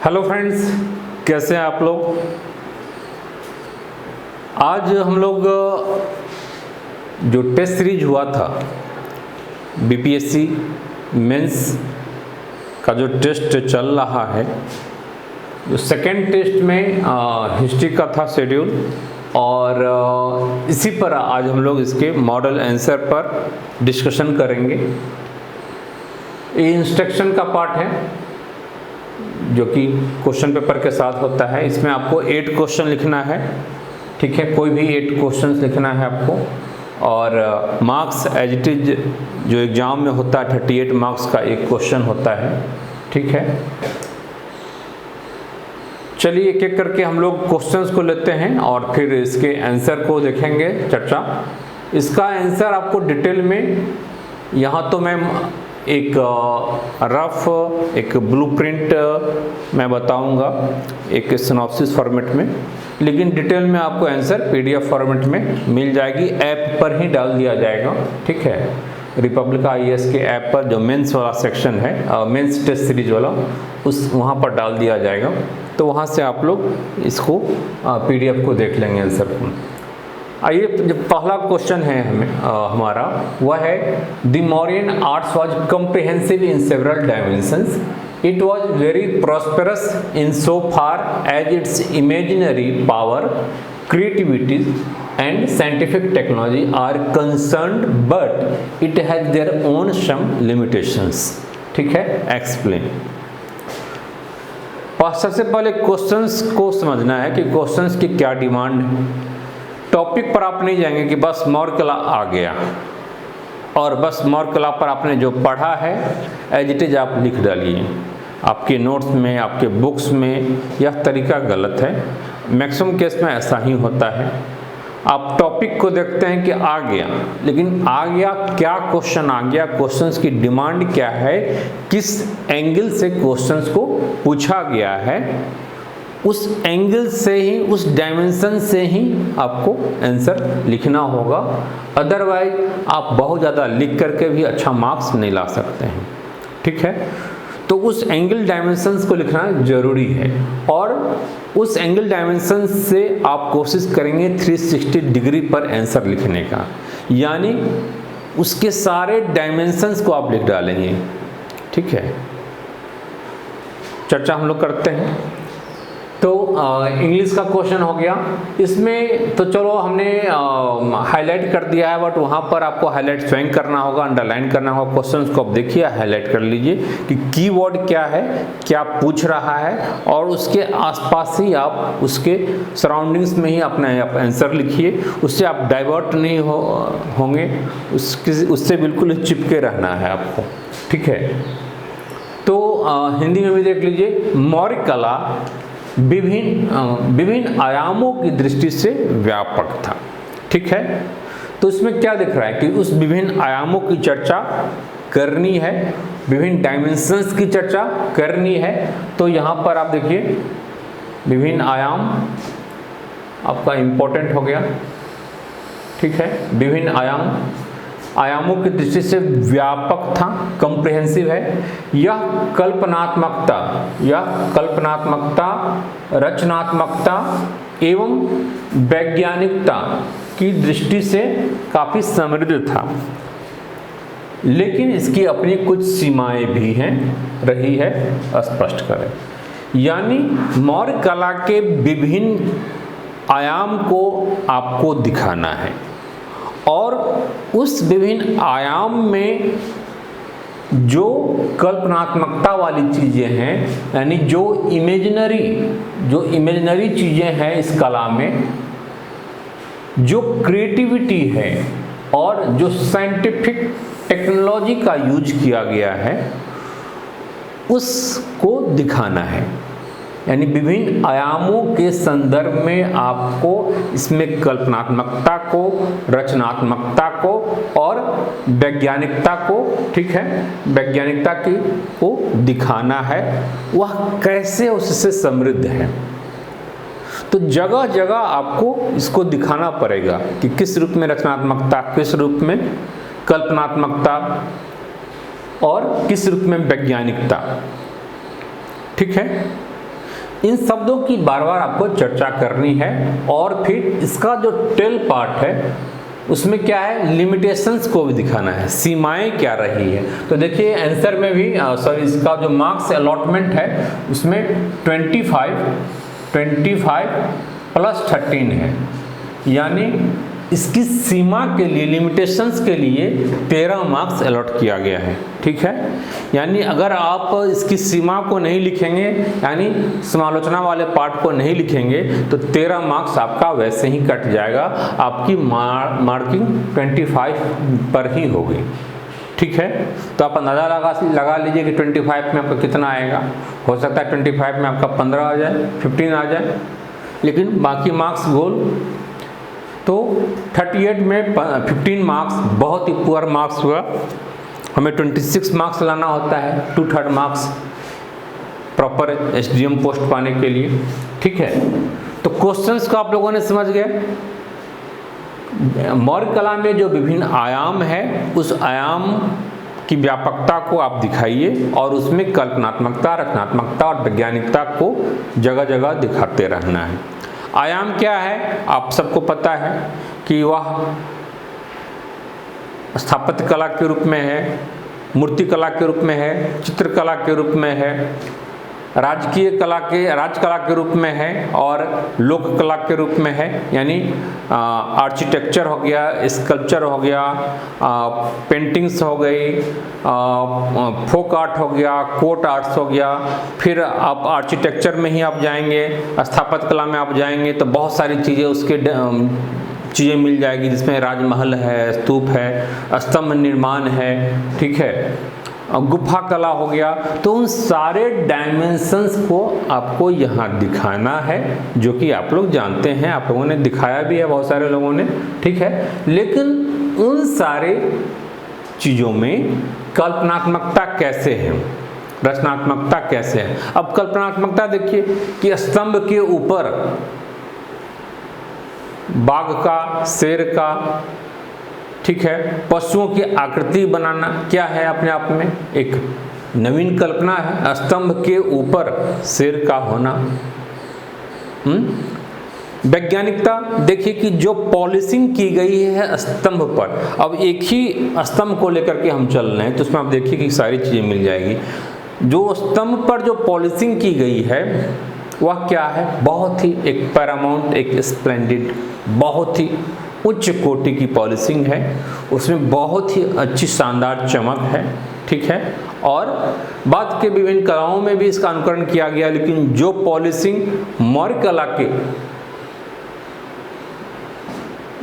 Hello friends, कैसे हैं आप लोग। आज हम लोग जो टेस्ट सीरीज हुआ था बीपीएससी मेंस का जो टेस्ट चल रहा है, जो सेकेंड टेस्ट में हिस्ट्री का था शेड्यूल, और इसी पर आज हम लोग इसके मॉडल आंसर पर डिस्कशन करेंगे। ये इंस्ट्रक्शन का पार्ट है जो कि क्वेश्चन पेपर के साथ होता है। इसमें आपको 8 क्वेश्चन लिखना है, ठीक है, कोई भी 8 क्वेश्चन लिखना है आपको, और मार्क्स एज इट इज जो एग्ज़ाम में होता है 38 मार्क्स का एक क्वेश्चन होता है, ठीक है। चलिए एक एक करके हम लोग क्वेश्चंस को लेते हैं और फिर इसके आंसर को देखेंगे चर्चा। इसका आंसर आपको डिटेल में यहाँ तो मैं एक रफ एक ब्लूप्रिंट मैं बताऊंगा एक सिनॉप्सिस फॉर्मेट में, लेकिन डिटेल में आपको आंसर पीडीएफ फॉर्मेट में मिल जाएगी, ऐप पर ही डाल दिया जाएगा, ठीक है। रिपब्लिक आईएएस के ऐप पर जो मेंस वाला सेक्शन है, मेंस टेस्ट सीरीज वाला, उस वहाँ पर डाल दिया जाएगा, तो वहाँ से आप लोग इसको पीडीएफ को देख लेंगे आंसर को। आइए, जो पहला क्वेश्चन है हमारा वह है the Mauryan arts was comprehensive in several dimensions. It was very prosperous in so far as its imaginary power, creativity and scientific technology are concerned, but it has their own some limitations, ठीक है। Explain. सबसे पहले questions को समझना है कि questions की क्या डिमांड है। टॉपिक पर आप नहीं जाएंगे कि बस मौर्य कला आ गया और बस मौर्य कला पर आपने जो पढ़ा है एज इट इज आप लिख डालिए। आपके नोट्स में, आपके बुक्स में यह तरीका गलत है। मैक्सिमम केस में ऐसा ही होता है। आप टॉपिक को देखते हैं कि आ गया, लेकिन आ गया क्या क्वेश्चन आ गया, क्वेश्चंस की डिमांड क्या है, किस एंगल से क्वेश्चंस को पूछा गया है, उस एंगल से ही, उस डायमेंशन से ही आपको आंसर लिखना होगा। अदरवाइज आप बहुत ज़्यादा लिख करके भी अच्छा मार्क्स नहीं ला सकते हैं, ठीक है। तो उस एंगल डायमेंशंस को लिखना जरूरी है, और उस एंगल डायमेंशन से आप कोशिश करेंगे 360 डिग्री पर आंसर लिखने का, यानी उसके सारे डायमेंशंस को आप लिख डालेंगे, ठीक है। चर्चा हम लोग करते हैं। तो इंग्लिश का क्वेश्चन हो गया। इसमें तो चलो हमने हाईलाइट कर दिया है, बट वहाँ पर आपको हाईलाइट स्वयं करना होगा, अंडरलाइन करना होगा। क्वेश्चंस को आप देखिए, हाईलाइट कर लीजिए कि कीवर्ड क्या है, क्या पूछ रहा है, और उसके आसपास ही आप उसके सराउंडिंग्स में ही अपना आंसर लिखिए। उससे आप डाइवर्ट नहीं होंगे, उससे बिल्कुल चिपके रहना है आपको, ठीक है। तो हिंदी में भी देख लीजिए। मौर्य कला विभिन्न आयामों की दृष्टि से व्यापक था, ठीक है। तो इसमें क्या दिख रहा है कि उस विभिन्न आयामों की चर्चा करनी है, विभिन्न डायमेंशंस की चर्चा करनी है। तो यहाँ पर आप देखिए विभिन्न आयाम आपका इम्पोर्टेंट हो गया, ठीक है। विभिन्न आयामों की दृष्टि से व्यापक था, कॉम्प्रिहेंसिव है। यह कल्पनात्मकता, रचनात्मकता एवं वैज्ञानिकता की दृष्टि से काफी समृद्ध था, लेकिन इसकी अपनी कुछ सीमाएं भी हैं, रही है, स्पष्ट करें। यानी मौर्य कला के विभिन्न आयाम को आपको दिखाना है, और उस विभिन्न आयाम में जो कल्पनात्मकता वाली चीज़ें हैं, यानी जो इमेजिनरी चीज़ें हैं इस कला में, जो क्रिएटिविटी है और जो साइंटिफिक टेक्नोलॉजी का यूज किया गया है, उसको दिखाना है। यानी विभिन्न आयामों के संदर्भ में आपको इसमें कल्पनात्मकता को, रचनात्मकता को और वैज्ञानिकता को, ठीक है, वैज्ञानिकता को दिखाना है। वह कैसे उससे समृद्ध है। तो जगह जगह आपको इसको दिखाना पड़ेगा कि किस रूप में रचनात्मकता, किस रूप में कल्पनात्मकता और किस रूप में वैज्ञानिकता, ठीक है। इन शब्दों की बार बार आपको चर्चा करनी है। और फिर इसका जो टेल पार्ट है उसमें क्या है, लिमिटेशंस को भी दिखाना है, सीमाएं क्या रही है। तो देखिए आंसर में भी इसका जो मार्क्स अलॉटमेंट है उसमें 25 प्लस 13 है, यानी इसकी सीमा के लिए, लिमिटेशंस के लिए 13 मार्क्स अलॉट किया गया है। ठीक है, यानी अगर आप इसकी सीमा को नहीं लिखेंगे, यानी समालोचना वाले पार्ट को नहीं लिखेंगे, तो 13 मार्क्स आपका वैसे ही कट जाएगा, आपकी मार्किंग 25 पर ही होगी। ठीक है, तो आप अंदाज़ा लगा लीजिए कि 25 में आपका कितना आएगा। हो सकता है 25 में आपका 15 आ जाए, 15 आ जाए, लेकिन बाकी मार्क्स गोल। तो 38 में 15 मार्क्स बहुत ही पुअर मार्क्स हुआ। हमें 26 मार्क्स लाना होता है, 2/3 मार्क्स प्रॉपर एसडीएम पोस्ट पाने के लिए। ठीक है, तो क्वेश्चंस को आप लोगों ने समझ गए। मौर्य कला में जो विभिन्न आयाम है, उस आयाम की व्यापकता को आप दिखाइए और उसमें कल्पनात्मकता, रचनात्मकता और वैज्ञानिकता को जगह जगह दिखाते रहना है। आयाम क्या है, आप सबको पता है कि वह स्थापत्य कला के रूप में है, मूर्ति कला के रूप में है, चित्रकला के रूप में है, राजकला के रूप में है और लोक कला के रूप में है। यानी आर्किटेक्चर हो गया, स्कल्पचर हो गया, पेंटिंग्स हो गई, फोक आर्ट हो गया, कोट आर्ट्स हो गया। फिर आप आर्किटेक्चर में ही आप जाएंगे, स्थापत्य कला में आप जाएंगे तो बहुत सारी चीज़ें उसके चीज़ें मिल जाएगी, जिसमें राजमहल है, स्तूप है, स्तंभ निर्माण है। ठीक है, गुफा कला हो गया। तो उन सारे डायमेंशंस को आपको यहाँ दिखाना है, जो कि आप लोग जानते हैं, आप लोगों ने दिखाया भी है बहुत सारे लोगों ने। ठीक है, लेकिन उन सारे चीज़ों में कल्पनात्मकता कैसे है, रचनात्मकता कैसे है। अब कल्पनात्मकता देखिए कि स्तंभ के ऊपर बाघ का, शेर का, ठीक है, पशुओं की आकृति बनाना क्या है, अपने आप में एक नवीन कल्पना है। स्तंभ के ऊपर शेर का होना। वैज्ञानिकता देखिए कि जो पॉलिशिंग की गई है स्तंभ पर, अब एक ही स्तंभ को लेकर के हम चल रहे हैं तो उसमें आप देखिए कि सारी चीज़ें मिल जाएगी। जो स्तंभ पर जो पॉलिशिंग की गई है वह क्या है, बहुत ही एक पैरामाउंट, एक स्प्लेंडिड, बहुत ही उच्च कोटि की पॉलिशिंग है, उसमें बहुत ही अच्छी शानदार चमक है। ठीक है, और बाद के विभिन्न कलाओं में भी इसका अनुकरण किया गया, लेकिन जो पॉलिशिंग मौर्य कला के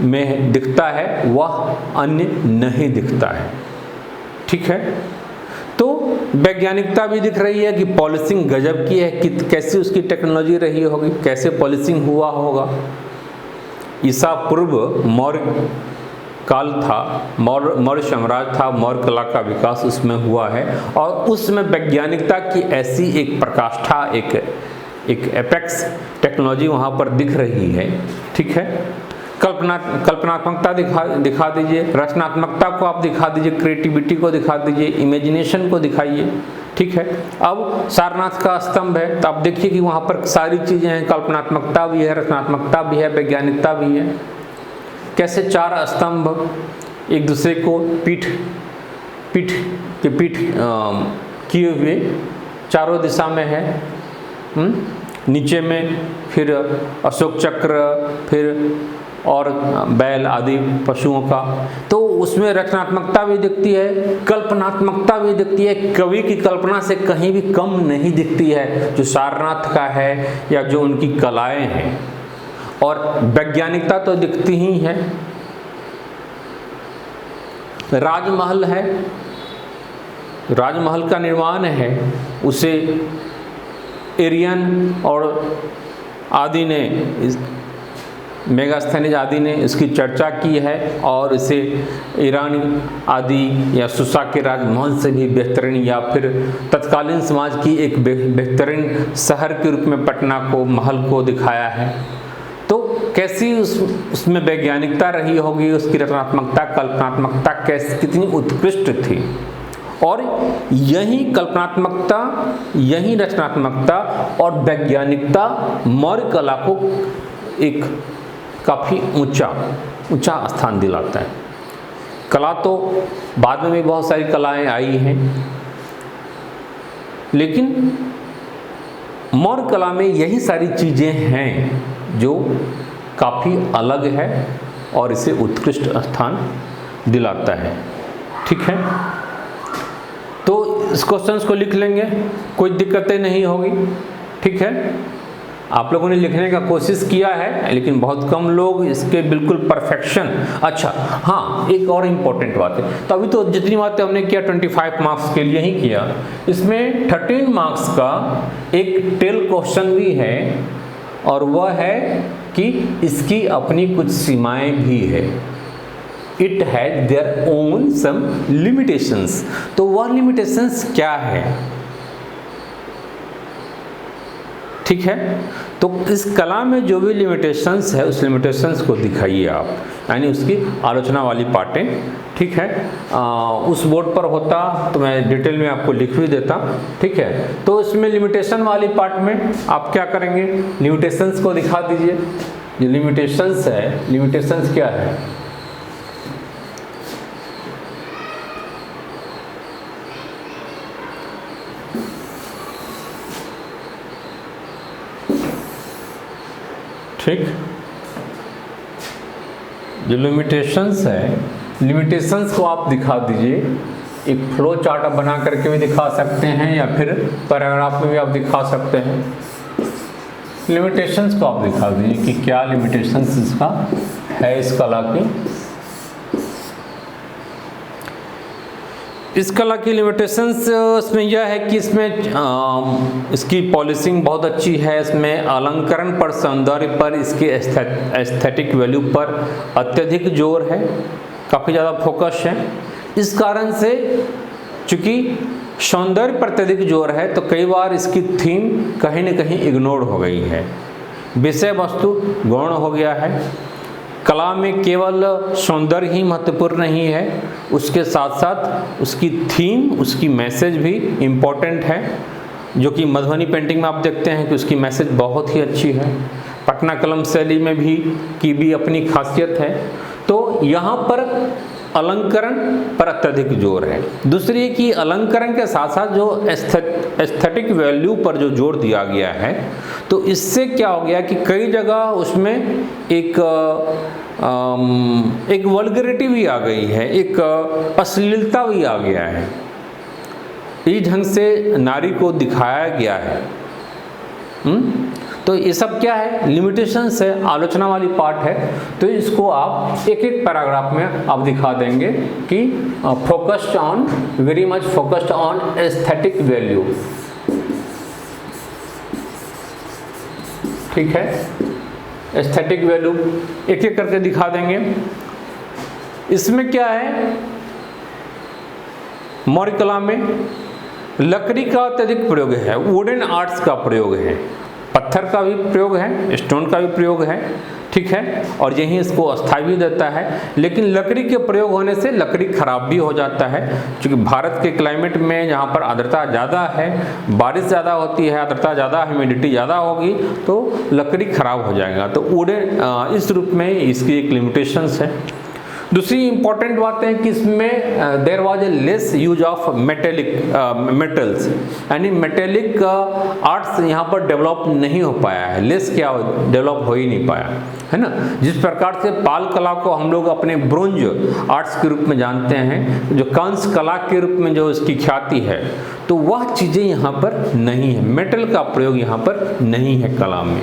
में दिखता है वह अन्य नहीं दिखता है। ठीक है, तो वैज्ञानिकता भी दिख रही है कि पॉलिशिंग गजब की है, कि कैसी उसकी टेक्नोलॉजी रही होगी, कैसे पॉलिशिंग हुआ होगा। ईसा पूर्व मौर्य काल था, मौर्य साम्राज्य था, मौर्य कला का विकास उसमें हुआ है और उसमें वैज्ञानिकता की ऐसी एक प्रकाष्ठा, एक एपेक्स टेक्नोलॉजी वहाँ पर दिख रही है। ठीक है, कल्पनात्मकता दिखा दीजिए, रचनात्मकता को आप दिखा दीजिए, क्रिएटिविटी को दिखा दीजिए, इमेजिनेशन को दिखाइए। ठीक है, अब सारनाथ का स्तंभ है तो आप देखिए कि वहाँ पर सारी चीज़ें हैं, कल्पनात्मकता भी है, रचनात्मकता भी है, वैज्ञानिकता भी है। कैसे चार स्तंभ एक दूसरे को पीठ किए हुए चारों दिशा में है। नीचे में फिर अशोक चक्र, फिर और बैल आदि पशुओं का, तो उसमें रचनात्मकता भी दिखती है, कल्पनात्मकता भी दिखती है, कवि की कल्पना से कहीं भी कम नहीं दिखती है जो सारनाथ का है या जो उनकी कलाएं हैं। और वैज्ञानिकता तो दिखती ही है। राजमहल है, राजमहल का निर्माण है, उसे एरियन और आदि ने, मेगास्थनीज आदि ने इसकी चर्चा की है और इसे ईरानी आदि या सुसा के राजमहल से भी बेहतरीन या फिर तत्कालीन समाज की एक बेहतरीन शहर के रूप में पटना को, महल को दिखाया है। तो कैसी उसमें वैज्ञानिकता रही होगी, उसकी रचनात्मकता, कल्पनात्मकता कैसी, कितनी उत्कृष्ट थी। और यही कल्पनात्मकता, यही रचनात्मकता और वैज्ञानिकता मौर्य कला को एक काफ़ी ऊंचा स्थान दिलाता है। कला तो बाद में भी बहुत सारी कलाएं आई हैं, लेकिन मौर्य कला में यही सारी चीज़ें हैं जो काफ़ी अलग है और इसे उत्कृष्ट स्थान दिलाता है। ठीक है, तो इस क्वेश्चंस को लिख लेंगे, कोई दिक्कतें नहीं होगी। ठीक है, आप लोगों ने लिखने का कोशिश किया है, लेकिन बहुत कम लोग इसके बिल्कुल परफेक्शन। अच्छा हाँ, एक और इम्पोर्टेंट बात है, तो अभी तो जितनी बातें हमने किया 25 मार्क्स के लिए ही किया, इसमें 13 मार्क्स का एक टेल क्वेश्चन भी है, और वह है कि इसकी अपनी कुछ सीमाएं भी है। It has their own some limitations. तो वह लिमिटेशंस क्या है? ठीक है, तो इस कला में जो भी लिमिटेशंस है उस लिमिटेशंस को दिखाइए आप, यानी उसकी आलोचना वाली पार्टें। ठीक है, उस बोर्ड पर होता तो मैं डिटेल में आपको लिख भी देता। ठीक है, तो इसमें लिमिटेशन वाली पार्ट में आप क्या करेंगे, लिमिटेशंस को दिखा दीजिए। जो लिमिटेशंस है, लिमिटेशंस क्या है? ठीक, जो लिमिटेशंस है, लिमिटेशंस को आप दिखा दीजिए। एक फ्लो चार्ट आप बना करके भी दिखा सकते हैं, या फिर पैराग्राफ में भी आप दिखा सकते हैं। लिमिटेशंस को आप दिखा दीजिए कि क्या लिमिटेशंस इसका है, इस कला की। इस कला की लिमिटेशंस इसमें यह है कि इसमें इसकी पॉलिशिंग बहुत अच्छी है, इसमें अलंकरण पर, सौंदर्य पर, इसके एस्थेटिक वैल्यू पर अत्यधिक जोर है, काफ़ी ज़्यादा फोकस है। इस कारण से चूँकि सौंदर्य पर अत्यधिक जोर है, तो कई बार इसकी थीम कहीं न कहीं इग्नोर हो गई है, विषय वस्तु गौण हो गया है। कला में केवल सौंदर्य ही महत्वपूर्ण नहीं है, उसके साथ साथ उसकी थीम, उसकी मैसेज भी इम्पोर्टेंट है, जो कि मधुबनी पेंटिंग में आप देखते हैं कि उसकी मैसेज बहुत ही अच्छी है। पटना कलम शैली में भी की भी अपनी खासियत है। तो यहाँ पर अलंकरण पर अत्यधिक जोर है। दूसरी कि अलंकरण के साथ साथ जो एस्थेटिक वैल्यू पर जो जोर दिया गया है, तो इससे क्या हो गया कि कई जगह उसमें एक वल्गैरिटी भी आ गई है, एक अश्लीलता भी आ गया है। इस ढंग से नारी को दिखाया गया है। तो ये सब क्या है, लिमिटेशंस है, आलोचना वाली पार्ट है। तो इसको आप एक एक पैराग्राफ में आप दिखा देंगे कि focused on, very much focused on aesthetic value. ठीक है, एस्थेटिक वैल्यू एक एक करके दिखा देंगे। इसमें क्या है, मौर्य कला में लकड़ी का अत्यधिक प्रयोग है, वुडन आर्ट्स का प्रयोग है, पत्थर का भी प्रयोग है, स्टोन का भी प्रयोग है। ठीक है, और यही इसको अस्थायी भी देता है। लेकिन लकड़ी के प्रयोग होने से लकड़ी खराब भी हो जाता है, क्योंकि भारत के क्लाइमेट में जहाँ पर आर्द्रता ज़्यादा है, बारिश ज़्यादा होती है, आर्द्रता ज़्यादा, ह्यूमिडिटी ज़्यादा होगी, तो लकड़ी खराब हो जाएगा। तो वुडन इस रूप में इसकी एक लिमिटेशंस है। दूसरी इंपॉर्टेंट बात है कि इसमें there was a less use of metals, यानी मेटेलिक आर्ट्स यहाँ पर डेवलप नहीं हो पाया है। लेस क्या डेवलप हो ही नहीं पाया है ना। जिस प्रकार से पाल कला को हम लोग अपने ब्रोंज आर्ट्स के रूप में जानते हैं, जो कांस्य कला के रूप में जो इसकी ख्याति है, तो वह चीज़ें यहाँ पर नहीं है, मेटल का प्रयोग यहाँ पर नहीं है कला में।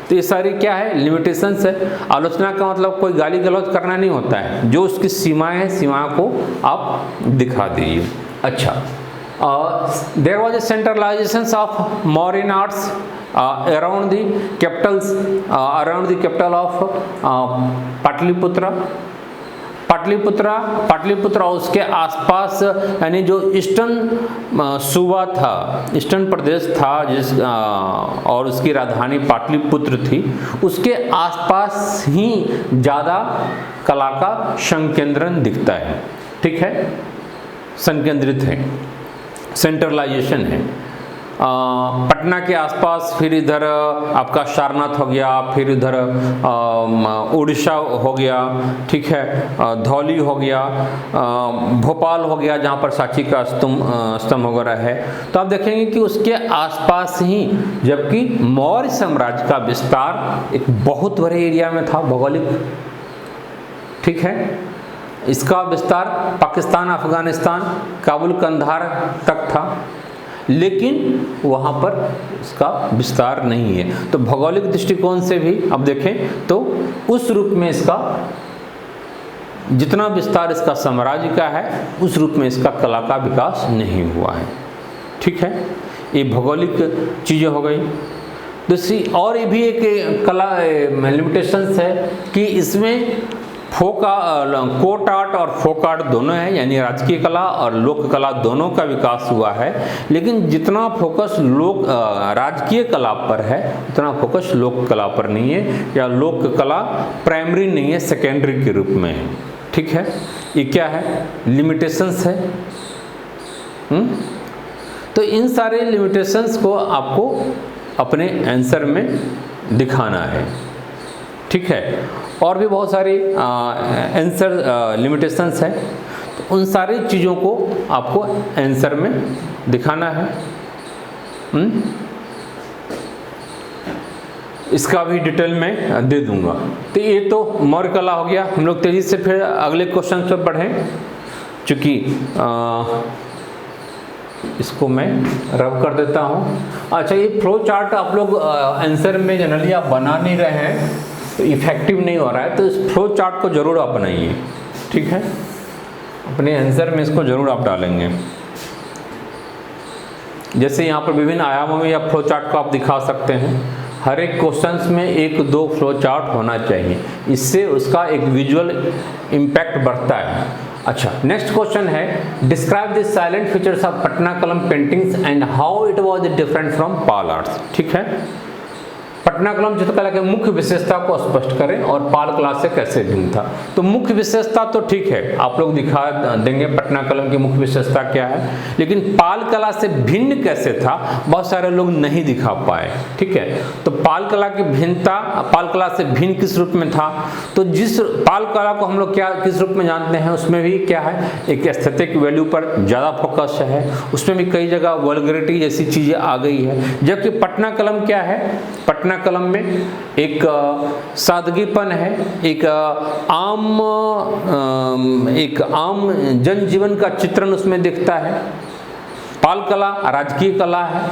तो ये सारी क्या है, लिमिटेशंस है। आलोचना का मतलब कोई गाली गलौज करना नहीं होता है, जो उसकी सीमाएं हैं, सीमाओं को आप दिखा दीजिए। अच्छा, there was a centralisation of modern arts around the capitals, around the capital of Pataliputra उसके आसपास, यानी जो ईस्टर्न सूबा था, ईस्टर्न प्रदेश था, और उसकी राजधानी पाटलिपुत्र थी, उसके आसपास ही ज़्यादा कला का संकेंद्रण दिखता है। ठीक है, संकेंद्रित है, सेंट्रलाइजेशन है। पटना के आसपास, फिर इधर आपका सारनाथ हो गया, फिर इधर उड़ीसा हो गया, ठीक है, धौली हो गया, भोपाल हो गया जहाँ पर सांची का स्तंभ वगैरह है। तो आप देखेंगे कि उसके आसपास ही, जबकि मौर्य साम्राज्य का विस्तार एक बहुत बड़े एरिया में था, भौगोलिक, ठीक है। इसका विस्तार पाकिस्तान, अफगानिस्तान, काबुल, कंधार तक था, लेकिन वहाँ पर इसका विस्तार नहीं है। तो भौगोलिक दृष्टिकोण से भी अब देखें तो उस रूप में इसका जितना विस्तार इसका साम्राज्य का है, उस रूप में इसका कला का विकास नहीं हुआ है, ठीक है। ये भौगोलिक चीज़ें हो गई। दूसरी और ये भी एक कला लिमिटेशंस है कि इसमें कोर्ट आर्ट और फोक आर्ट दोनों है, यानी राजकीय कला और लोक कला दोनों का विकास हुआ है, लेकिन जितना फोकस राजकीय कला पर है उतना फोकस लोक कला पर नहीं है, या लोक कला प्राइमरी नहीं है, सेकेंडरी के रूप में है, ठीक है। ये क्या है? लिमिटेशंस है। तो इन सारे लिमिटेशंस को आपको अपने आंसर में दिखाना है, ठीक है। और भी बहुत सारी आंसर लिमिटेशंस है, तो उन सारी चीज़ों को आपको आंसर में दिखाना है। इसका भी डिटेल में दे दूंगा। तो ये तो मौर्य कला हो गया। हम लोग तेज़ी से फिर अगले क्वेश्चन पर बढ़ें, चूँकि इसको मैं रब कर देता हूँ। अच्छा, ये फ्लो चार्ट आप लोग आंसर में जनरली आप बना नहीं रहे हैं, तो इफेक्टिव नहीं हो रहा है, तो इस फ्लो चार्ट को ज़रूर आप बनाइए, ठीक है। अपने आंसर में इसको ज़रूर आप डालेंगे। जैसे यहाँ पर विभिन्न आयामों में या फ्लो चार्ट को आप दिखा सकते हैं। हर एक क्वेश्चंस में 1-2 फ्लो चार्ट होना चाहिए, इससे उसका एक विजुअल इम्पैक्ट बढ़ता है। अच्छा, नेक्स्ट क्वेश्चन है, describe the silent features of Patna Qalam paintings and how it was different from Pala arts, ठीक है। पटना कलम चित्रकला के मुख्य विशेषता को स्पष्ट करें और पाल कला से कैसे भिन्न था। तो मुख्य विशेषता तो ठीक है, आप लोग दिखा देंगे पटना कलम की मुख्य विशेषता क्या है, लेकिन पाल कला से भिन्न कैसे था बहुत सारे लोग नहीं दिखा पाए, ठीक है। तो पाल कला की भिन्नता, पाल कला से भिन्न किस रूप में था, तो जिस पाल कला को हम लोग क्या किस रूप में जानते हैं, उसमें भी क्या है, एक एस्थेटिक वैल्यू पर ज़्यादा फोकस है, उसमें भी कई जगह वल्गरिटी जैसी चीज़ें आ गई है। जबकि पटना कलम क्या है, पटना कलम में एक सादगीपन है, एक आम जनजीवन का चित्रण उसमें दिखता है। पाल कला राजकीय कला है,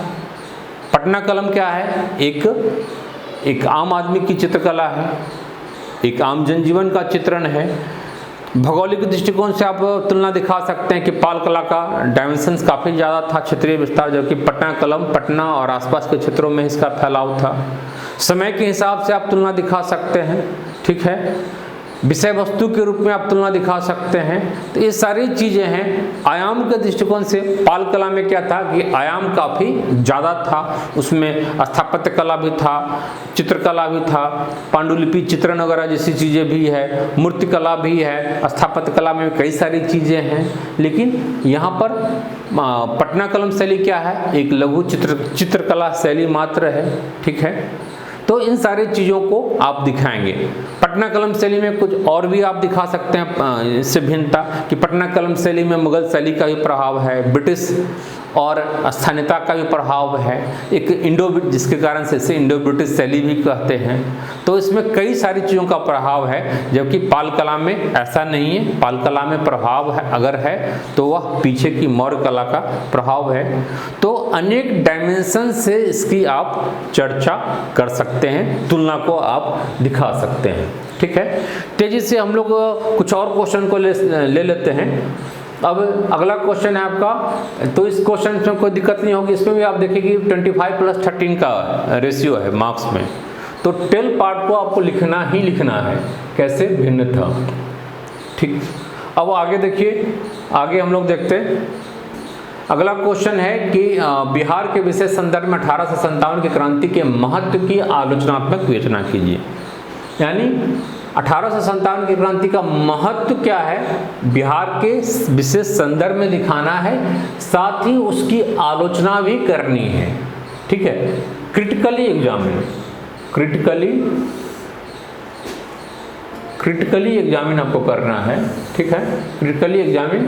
पटना कलम क्या है, एक आम आदमी की चित्रकला है, एक आम जनजीवन का चित्रण है। भौगोलिक दृष्टिकोण से आप तुलना दिखा सकते हैं कि पाल कला का डायमेंशंस काफ़ी ज़्यादा था, क्षेत्रीय विस्तार, जबकि पटना कलम पटना और आसपास के क्षेत्रों में इसका फैलाव था। समय के हिसाब से आप तुलना दिखा सकते हैं, ठीक है। विषय वस्तु के रूप में आप तुलना दिखा सकते हैं। तो ये सारी चीज़ें हैं। आयाम के दृष्टिकोण से पाल कला में क्या था कि आयाम काफ़ी ज़्यादा था, उसमें स्थापत्य कला भी था, चित्रकला भी था, पांडुलिपि चित्रण वगैरह जैसी चीज़ें भी है, मूर्तिकला भी है, स्थापत्य कला में कई सारी चीज़ें हैं। लेकिन यहाँ पर पटना कलम शैली क्या है, एक लघु चित्रकला शैली मात्र है, ठीक है। तो इन सारी चीज़ों को आप दिखाएंगे। पटना कलम शैली में कुछ और भी आप दिखा सकते हैं इससे भिन्नता, कि पटना कलम शैली में मुगल शैली का भी प्रभाव है, ब्रिटिश और स्थानीयता का भी प्रभाव है, एक जिसके कारण से इसे इंडो ब्रिटिश शैली भी कहते हैं। तो इसमें कई सारी चीज़ों का प्रभाव है, जबकि पाल कला में ऐसा नहीं है। पाल कला में प्रभाव है, अगर है तो वह पीछे की मौर्य कला का प्रभाव है। तो अनेक डायमेंशन से इसकी आप चर्चा कर सकते हैं, तुलना को आप दिखा सकते हैं, ठीक है। तेजी से हम लोग कुछ और क्वेश्चन को ले लेते हैं। अब अगला क्वेश्चन है आपका, तो इस क्वेश्चन में कोई दिक्कत नहीं होगी, इसमें भी आप देखिए 25+13 का रेशियो है मार्क्स में। तो टेल पार्ट को आपको लिखना ही लिखना है, कैसे भिन्न था, ठीक। अब आगे देखिए, आगे हम लोग देखते हैं। अगला क्वेश्चन है कि बिहार के विशेष संदर्भ में 1857 की क्रांति के महत्व की आलोचनात्मक विवेचना कीजिए। यानी 1857 की क्रांति का महत्व क्या है, बिहार के विशेष संदर्भ में दिखाना है, साथ ही उसकी आलोचना भी करनी है। ठीक है, क्रिटिकली एग्जामिन, क्रिटिकली एग्जामिन आपको करना है। ठीक है, क्रिटिकली एग्जामिन